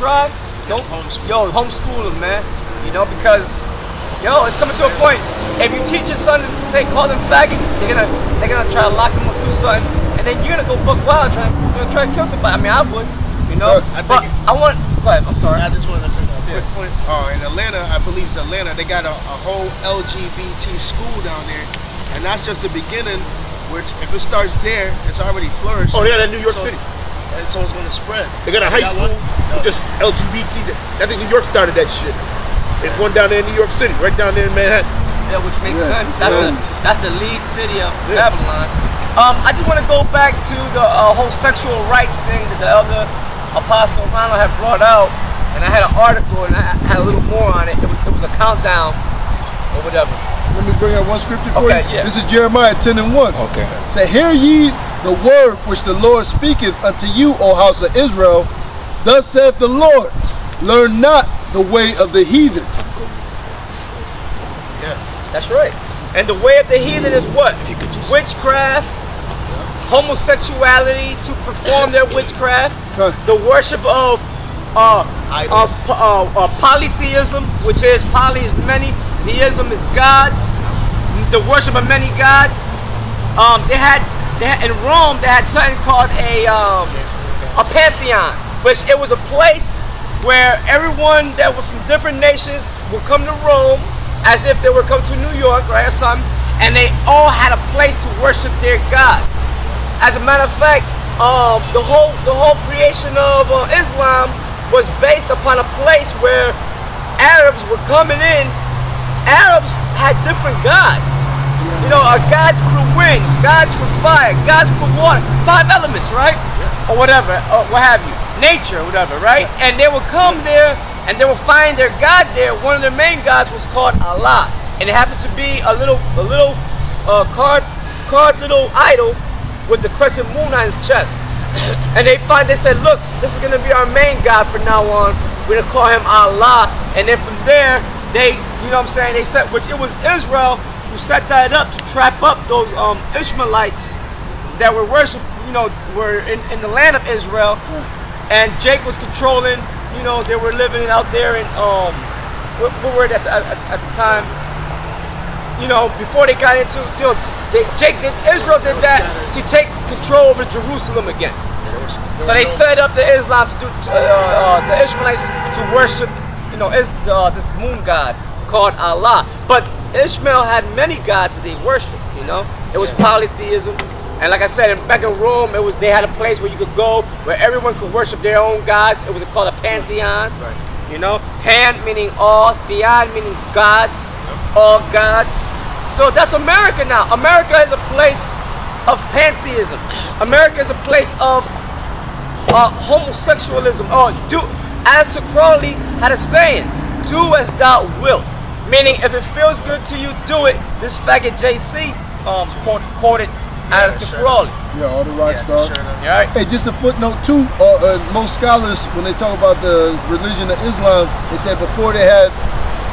tribe, don't, homeschool them, man. You know, because, it's coming to a point. If you teach your son to say, call them faggots, they're gonna try to lock them up through something, and then you're gonna go buck wild trying to kill somebody. I mean, I would, you know. Go ahead, I'm sorry. I just wanted to bring up a quick point. In Atlanta, I believe it's Atlanta, they got a whole LGBT school down there, and that's just the beginning. Which, if it starts there, it's already flourished. Oh, yeah, that New York City. And so it's going to spread. They got a high school with just LGBT. I think New York started that shit. There's one down there in New York City, right down there in Manhattan. Yeah, which makes sense. That's the lead city of Babylon. I just want to go back to the whole sexual rights thing that the elder Apostle Ronald had brought out, and I had an article and I had a little more on it. It was a countdown or whatever. Let me bring out one scripture for you. Yeah. This is Jeremiah 10:1. Okay. Say, hear ye the word which the Lord speaketh unto you, O house of Israel. Thus saith the Lord, learn not the way of the heathen. Yeah, that's right. And the way of the heathen is what? Witchcraft, homosexuality, to perform their witchcraft, the worship of polytheism, which is poly is many, theism is gods, the worship of many gods. They had in Rome they had something called a pantheon, which it was a place where everyone that was from different nations would come to Rome as if they were coming to New York, right, or something, and they all had a place to worship their gods. As a matter of fact, the whole creation of Islam was based upon a place where Arabs were coming in. Arabs had different gods. You know, gods for wind, gods for fire, gods for water, 5 elements, right? Or whatever, or what have you, nature, or whatever, right? And they would come there and they would find their god there. One of their main gods was called Allah, and it happened to be a little carved little idol with the crescent moon on his chest. And they said, look, this is gonna be our main god from now on. We're gonna call him Allah. And then from there, they, you know what I'm saying, they said, which it was Israel who set that up to trap up those Ishmaelites that were worship, were in the land of Israel. And Jake was controlling, they were living out there in, what were it at the time? Before they got into, Israel did that to take control over Jerusalem again. So they set up the Islam to do, the Ishmaelites to worship, this moon god called Allah. But Ishmael had many gods that they worshipped, It was polytheism. And like I said, back in Rome, they had a place where you could go where everyone could worship their own gods. It was called a pantheon. Right. Pan meaning all, theon meaning gods, all gods. So that's America now. America is a place of pantheism. America is a place of homosexualism. As Crowley had a saying, do as thou wilt. Meaning, if it feels good to you, do it. This faggot JC quoted Aleister Crowley. Yeah, all the rock stars. Sure right. Hey, just a footnote too. Most scholars, when they talk about the religion of Islam, they said before they had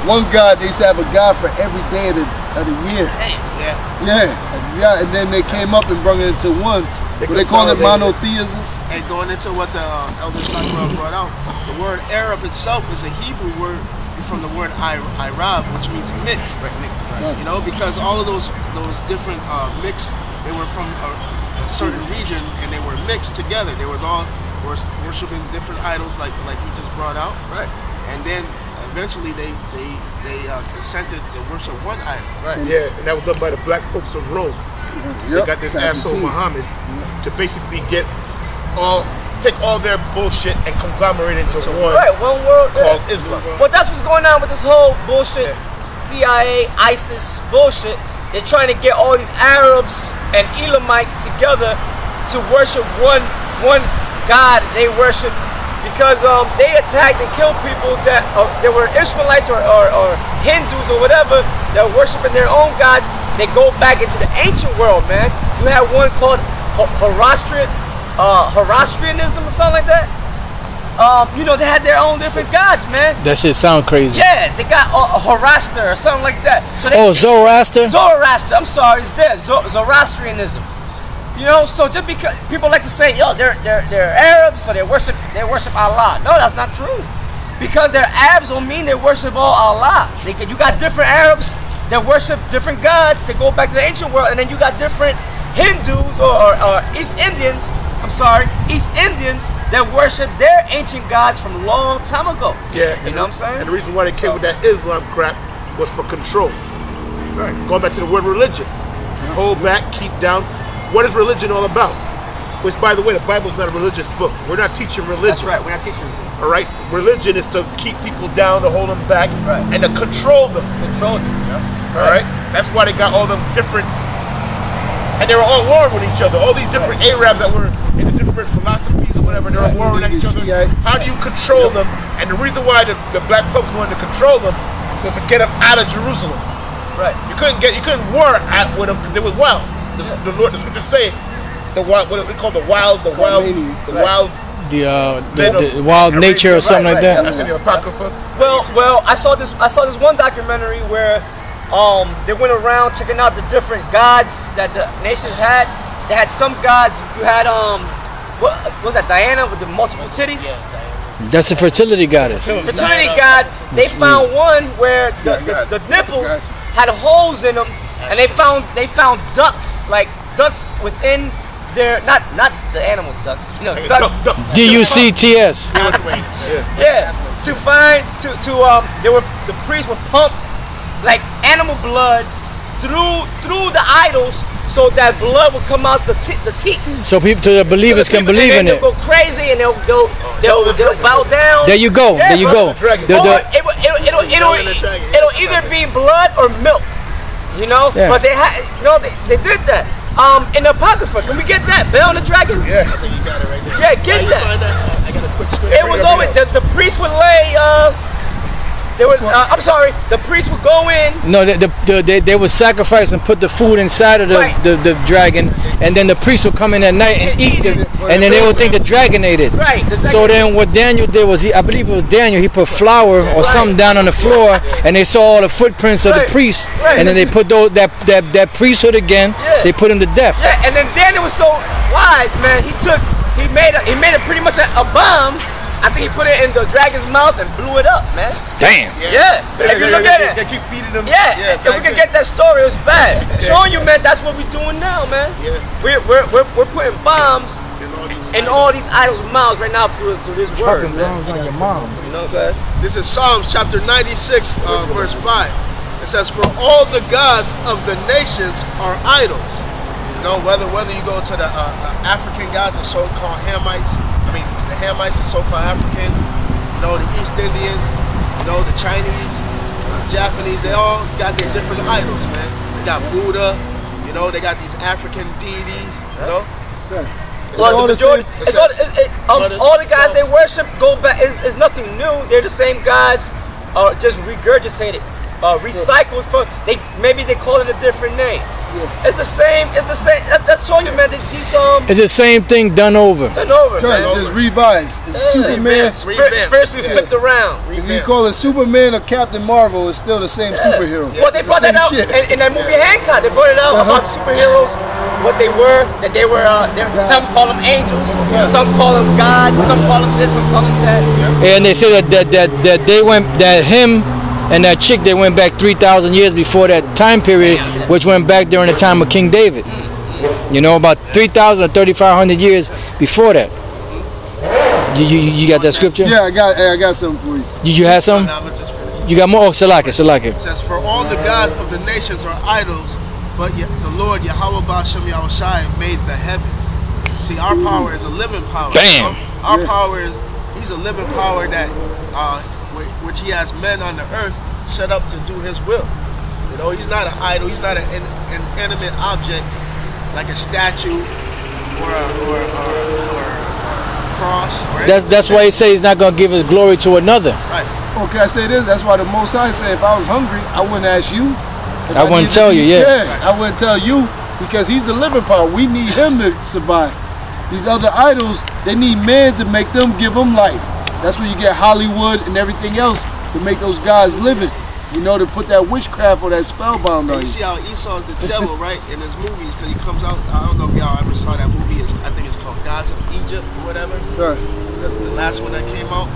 one god, they used to have a god for every day of the year. Damn. Yeah, and then they came up and brought it into one. They call it monotheism. And going into what the Elder Sakura brought out, the word Arab itself is a Hebrew word from the word Arab, which means mixed. Right. Because all of those different mixed, they were from a certain region and they were mixed together. They was all worshiping different idols like he just brought out. Right. And then eventually they consented to worship one idol. Right. Yeah, and that was done by the Black Popes of Rome. They got this asshole Muhammad to basically take all their bullshit and conglomerate into one world called Islam. Well, that's what's going on with this whole bullshit, CIA, ISIS bullshit. They're trying to get all these Arabs and Elamites together to worship one God they worship, because they attacked and killed people that were Ishmaelites or Hindus or whatever that were worshiping their own gods. They go back into the ancient world, man. You have one called Zoroastrianism or something like that. They had their own different gods, man. That shit sound crazy. Yeah, they got Zoroaster or something like that. So Zoroaster? Zoroaster, I'm sorry, it's there. Zoroastrianism. You know, so just because people like to say, yo, they're Arabs, so they worship Allah. No, that's not true. Because they're Arabs don't mean they worship all Allah. You got different Arabs that worship different gods that go back to the ancient world, and then you got different Hindus or East Indians. I'm sorry, East Indians that worship their ancient gods from a long time ago. Yeah, you know what I'm saying? And the reason why they came with that Islam crap was for control. Right. Going back to the word religion. Hold back, keep down. What is religion all about? Which, by the way, the Bible's not a religious book. We're not teaching religion. That's right, we're not teaching religion. All right? Religion is to keep people down, to hold them back, and to control them. Control them, yeah. All right? That's why they got all them different, and they were all warring with each other. All these different Arabs that were in the different philosophies or whatever, they were warring at each other. How do you control them? And the reason why the black popes wanted to control them was to get them out of Jerusalem. Right. You couldn't war with them because they were wild. The scriptures say the wild, what we call the wild nature or something like that. That's in the Apocrypha. Well, I saw this one documentary where they went around checking out the different gods that the nations had. They had some gods. You had what was that, Diana with the multiple titties? That's a fertility goddess. Fertility god. They found one where the nipples had holes in them, and they found ducks, like ducks within their not the animal ducks, you know, ducks. DUCTS. Yeah, the priests would pump like animal blood through the idols, so that blood will come out the teats. So the believers can believe in it. They'll go crazy and they'll bow down. There you go. Yeah, there you go. It'll either be blood or milk. You know, but they did that. In the Apocrypha, can we get that? Bell and the Dragon? Yeah, I think you got it right there. Yeah, get that. I got a quick script. It was always the priest would lay. I'm sorry. The priest would go in. No, they would sacrifice and put the food inside of the dragon, and then the priest would come in at night and eat it, and then they would think the dragon ate it. Right. So then what Daniel did was I believe it was Daniel. He put flour or something down on the floor, and they saw all the footprints of the priest, and then they put that priesthood again. Yeah. They put him to death. Yeah, and then Daniel was so wise, man. He made it pretty much a bomb. I think he put it in the dragon's mouth and blew it up, man. Damn. Yeah. If you look at it. They keep feeding them. Yeah. If we could get that story, it was bad. Showing you, man, that's what we're doing now, man. Yeah. We're putting bombs in all these idols' mouths right now through this word. Fucking bombs on your mom. You know what I'm saying? This is Psalms chapter 96, verse 5. It says, "For all the gods of the nations are idols." You know, whether you go to the African gods, the so-called Hamites. The Hamites, the so-called Africans, you know, the East Indians, you know, the Chinese, Japanese, they all got their different idols, man. They got Buddha, you know, they got these African deities, you know. Well, the majority, all the gods they worship go back, is nothing new. They're the same gods, just regurgitated, recycled from. Maybe they call it a different name. Yeah. It's the same. That's all you meant. It's the same thing done over. Man. Just revised. It's Superman. Spiritually flipped around. If you call it Superman or Captain Marvel, it's still the same superhero. Well, they brought that out in that movie Hancock. They brought it out about superheroes, what they were. That they were. Some call them angels. Some call them gods. Some call them this. Some call them that. And they say that him and that chick, they went back 3,000 years before that time period, which went back during the time of King David. You know, about 3,000 or 3,500 years before that. You got that scripture? Yeah, I got something for you. Did you have some? You got more? Oh, Salaki. It says, "For all the gods of the nations are idols, but yet the Lord Yahweh Ba'Shem Yahushai made the heavens." See, our power is a living power. Damn. Our power is, he's a living power that which he has men on the earth set up to do his will. You know, he's not an idol, he's not an inanimate object like a statue or a cross. That's why he says he's not going to give his glory to another. Right. Okay, I say this, that's why the Most High said if I was hungry, I wouldn't ask you. I wouldn't tell you, Yeah, I wouldn't tell you because he's the living power. We need him to survive. These other idols, they need man to make them give them life. That's where you get Hollywood and everything else to make those guys living. You know, to put that witchcraft or that spellbound on You you. see how Esau's the devil, right? In his movies, because he comes out. I don't know if y'all ever saw that movie. I think it's called Gods of Egypt or whatever. Sure. The last one that came out.